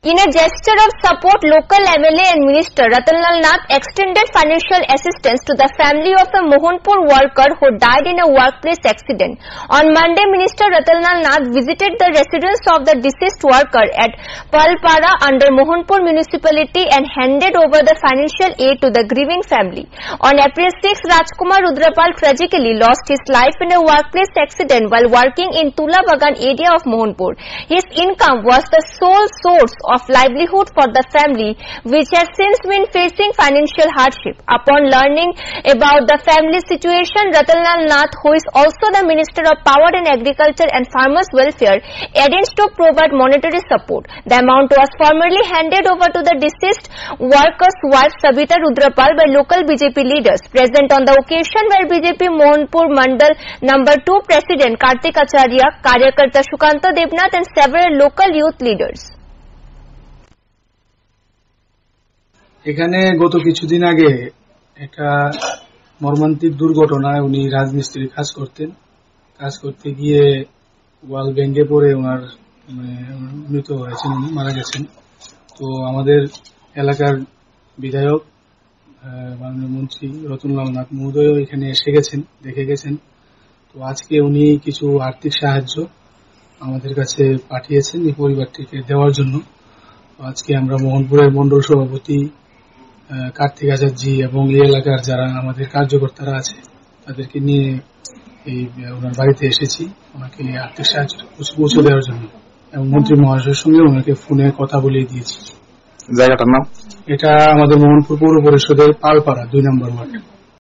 In a gesture of support, local MLA and Minister Ratanlal Nath extended financial assistance to the family of a Mohanpur worker who died in a workplace accident. On Monday, Minister Ratanlal Nath visited the residence of the deceased worker at Palpara under Mohanpur municipality and handed over the financial aid to the grieving family. On April 6, Rajkumar Rudrapal tragically lost his life in a workplace accident while working in Tula Bagan area of Mohanpur. His income was the sole source of livelihood for the family, which has since been facing financial hardship. Upon learning about the family situation, Ratanlal Nath, who is also the Minister of Power and Agriculture and Farmers Welfare, arranged to provide monetary support. The amount was formally handed over to the deceased worker's wife Savita Rudrapal by local BJP leaders. Present on the occasion were BJP Mohanpur Mandal No. 2 President Kartik Acharya, Karyakarta Shukanta Devnath and several local youth leaders. এখানে গত কিছুদিন আগে একটা মর্মান্তিক দুর্ঘটনায় উনি রাজমিস্ত্রি কাজ করতে গিয়ে ওয়াল ভেঙে পড়ে ওনার মৃত হয়েছেন, উনি মারা গেছেন। তো আমাদের এলাকার বিধায়ক মাননীয় মন্ত্রী রতনলাল নাথ মহোদয় এখানে এসে গেছেন, দেখে গেছেন। তো আজকে উনি কিছু আর্থিক সাহায্য আমাদের কাছে পাঠিয়েছেন এই পরিবারটিকে দেওয়ার জন্য। আজকে আমরা মোহনপুরের মন্ডল সভাপতি কার্তিক আচার্যি এবং এই এলাকার যারা আমাদের কার্যকর্তারা আছে তাদেরকে নিয়ে এই ওনার বাড়িতে এসেছি ওনাকে আর্থিক সাহায্য পৌঁছে দেওয়ার জন্য, এবং মন্ত্রী মহাশয়ের সঙ্গে ওনাকে ফোনে কথা বলিয়ে দিয়েছি। জায়গাটার নাম? এটা আমাদের মোহনপুর পৌর পরিষদের পালপাড়া 2 নম্বর ওয়ার্ড।